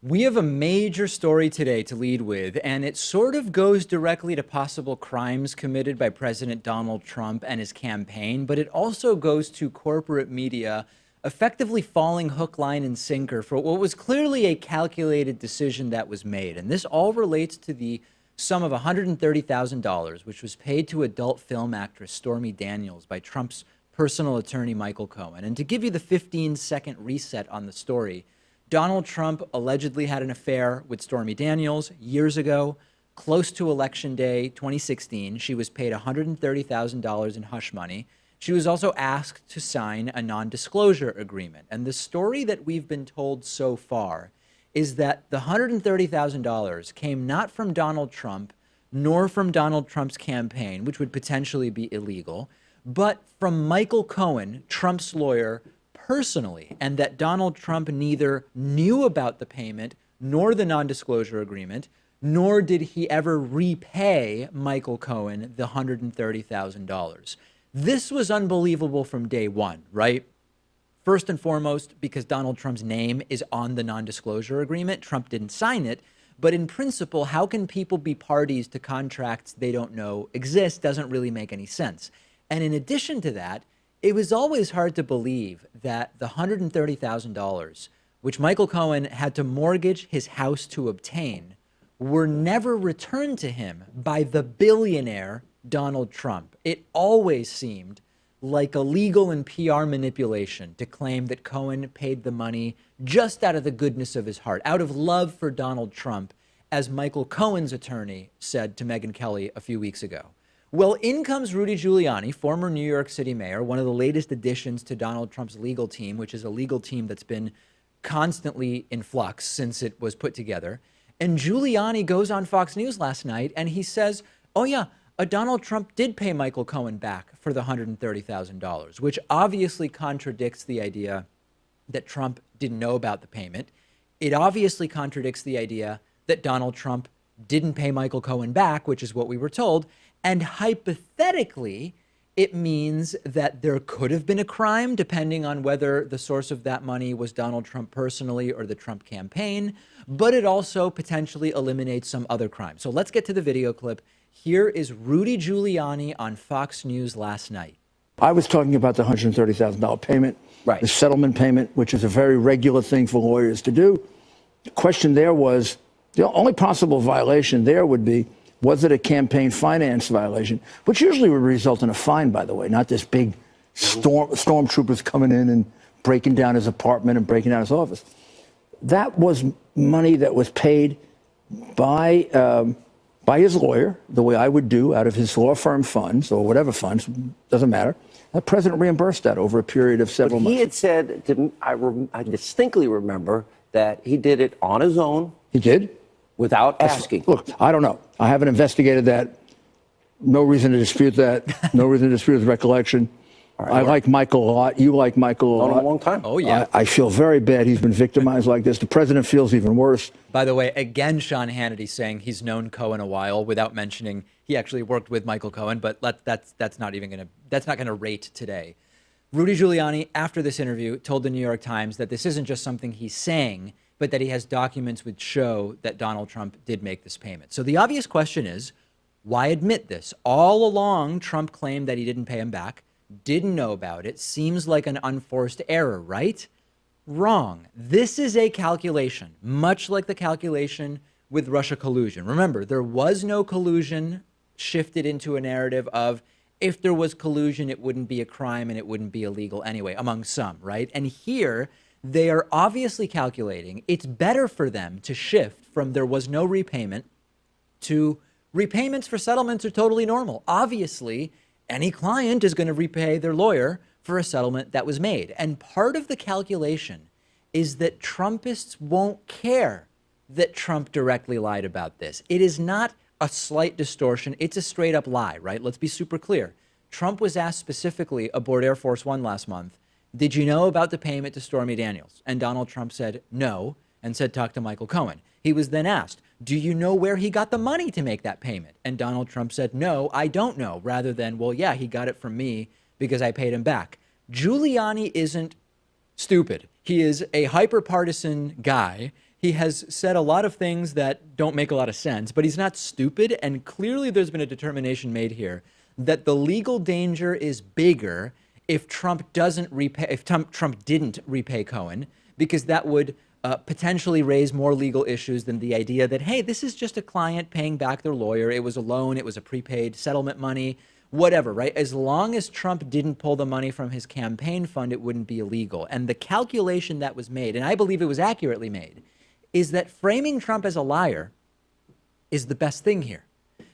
We have a major story today to lead with, and it sort of goes directly to possible crimes committed by President Donald Trump and his campaign, but it also goes to corporate media effectively falling hook, line, and sinker for what was clearly a calculated decision that was made. And this all relates to the sum of $130,000, which was paid to adult film actress Stormy Daniels by Trump's personal attorney, Michael Cohen. And to give you the 15-second reset on the story, Donald Trump allegedly had an affair with Stormy Daniels years ago, close to Election Day 2016. She was paid $130,000 in hush money. She was also asked to sign a non-disclosure agreement. And the story that we've been told so far is that the $130,000 came not from Donald Trump, nor from Donald Trump's campaign, which would potentially be illegal, but from Michael Cohen, Trump's lawyer, personally, and that Donald Trump neither knew about the payment nor the non-disclosure agreement, nor did he ever repay Michael Cohen the $130,000. This was unbelievable from day one, right? First and foremost, because Donald Trump's name is on the non-disclosure agreement. Trump didn't sign it. But in principle, how can people be parties to contracts they don't know exist? Doesn't really make any sense. And in addition to that, it was always hard to believe that the $130,000, which Michael Cohen had to mortgage his house to obtain, were never returned to him by the billionaire Donald Trump. It always seemed like a legal and PR manipulation to claim that Cohen paid the money just out of the goodness of his heart, out of love for Donald Trump, as Michael Cohen's attorney said to Megyn Kelly a few weeks ago. Well, in comes Rudy Giuliani, former New York City mayor, one of the latest additions to Donald Trump's legal team, which is a legal team that's been constantly in flux since it was put together. And Giuliani goes on Fox News last night and he says, oh yeah, Donald Trump did pay Michael Cohen back for the $130,000, which obviously contradicts the idea that Trump didn't know about the payment. It obviously contradicts the idea that Donald Trump didn't pay Michael Cohen back, which is what we were told. And hypothetically, it means that there could have been a crime, depending on whether the source of that money was Donald Trump personally or the Trump campaign. But it also potentially eliminates some other crime. So let's get to the video clip. Here is Rudy Giuliani on Fox News last night. I was talking about the $130,000 payment, right, the settlement payment, which is a very regular thing for lawyers to do. The question there was, the only possible violation there would be, was it a campaign finance violation, which usually would result in a fine, by the way, not this big stormtroopers coming in and breaking down his apartment and breaking down his office. That was money that was paid by his lawyer, the way I would do, out of his law firm funds or whatever funds, doesn't matter. The president reimbursed that over a period of several months. He had said, I distinctly remember that he did it on his own. He did? Without asking. Look, I don't know. I haven't investigated that. No reason to dispute that. No reason to dispute his recollection. Right, I like Michael a lot. You like Michael a lot. A long time. Oh, yeah. I feel very bad he's been victimized like this. The president feels even worse. By the way, again, Sean Hannity saying he's known Cohen a while without mentioning he actually worked with Michael Cohen, but that's not going to rate today. Rudy Giuliani, after this interview, told the New York Times that this isn't just something he's saying, but that he has documents which show that Donald Trump did make this payment. So the obvious question is, why admit this? All along, Trump claimed that he didn't pay him back, didn't know about it. Seems like an unforced error, right? Wrong. This is a calculation, much like the calculation with Russia collusion. Remember, there was no collusion shifted into a narrative of if there was collusion, it wouldn't be a crime and it wouldn't be illegal anyway, among some, right? And here, they are obviously calculating it's better for them to shift from there was no repayment to repayments for settlements are totally normal. Obviously, any client is going to repay their lawyer for a settlement that was made. And part of the calculation is that Trumpists won't care that Trump directly lied about this. It is not a slight distortion. It's a straight up lie, right? Let's be super clear. Trump was asked specifically aboard Air Force One last month, did you know about the payment to Stormy Daniels? And Donald Trump said no, and said talk to Michael Cohen. He was then asked, do you know where he got the money to make that payment? And Donald Trump said, no, I don't know, rather than, well, yeah, he got it from me because I paid him back. Giuliani isn't stupid. He is a hyper-partisan guy, He has said a lot of things that don't make a lot of sense, but he's not stupid. And clearly there's been a determination made here that the legal danger is bigger if Trump doesn't repay, if Trump didn't repay Cohen, because that would potentially raise more legal issues than the idea that, hey, this is just a client paying back their lawyer. It was a loan. It was a prepaid settlement money, whatever, right? As long as Trump didn't pull the money from his campaign fund, it wouldn't be illegal. And the calculation that was made, and I believe it was accurately made, is that framing Trump as a liar is the best thing here,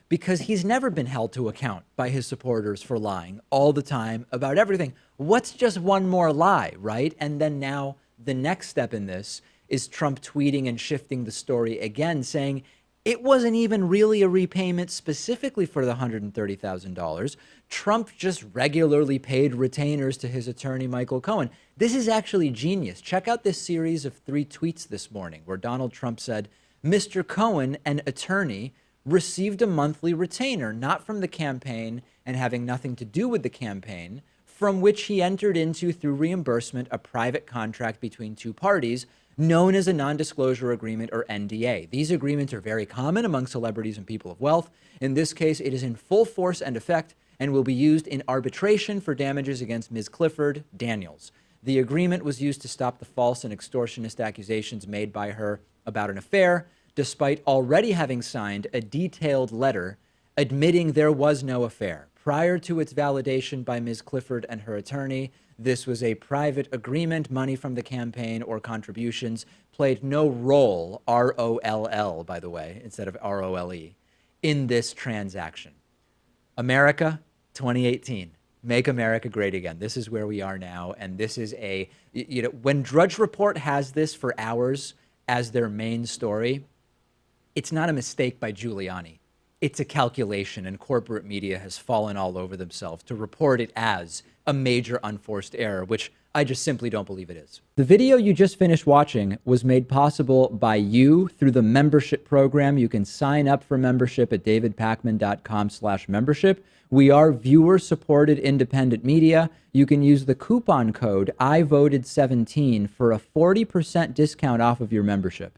because he's never been held to account by his supporters for lying all the time about everything. What's just one more lie, right? And then now the next step in this is Trump tweeting and shifting the story again, saying it wasn't even really a repayment specifically for the $130,000. Trump just regularly paid retainers to his attorney, Michael Cohen. This is actually genius. Check out this series of 3 tweets this morning where Donald Trump said, Mr. Cohen, an attorney, received a monthly retainer, not from the campaign and having nothing to do with the campaign, from which he entered into through reimbursement a private contract between 2 parties known as a non-disclosure agreement, or NDA. These agreements are very common among celebrities and people of wealth. In this case, it is in full force and effect and will be used in arbitration for damages against Ms. Clifford Daniels. The agreement was used to stop the false and extortionist accusations made by her about an affair, despite already having signed a detailed letter admitting there was no affair. Prior to its validation by Ms. Clifford and her attorney, this was a private agreement. Money from the campaign or contributions played no role, R-O-L-L, by the way, instead of R-O-L-E, in this transaction. America, 2018. Make America great again. This is where we are now. And this is a, when Drudge Report has this for hours as their main story, it's not a mistake by Giuliani. It's a calculation, and corporate media has fallen all over themselves to report it as a major unforced error, which I just simply don't believe it is. The video you just finished watching was made possible by you through the membership program. You can sign up for membership at davidpakman.com/membership. We are viewer-supported independent media. You can use the coupon code IVoted17 for a 40% discount off of your membership.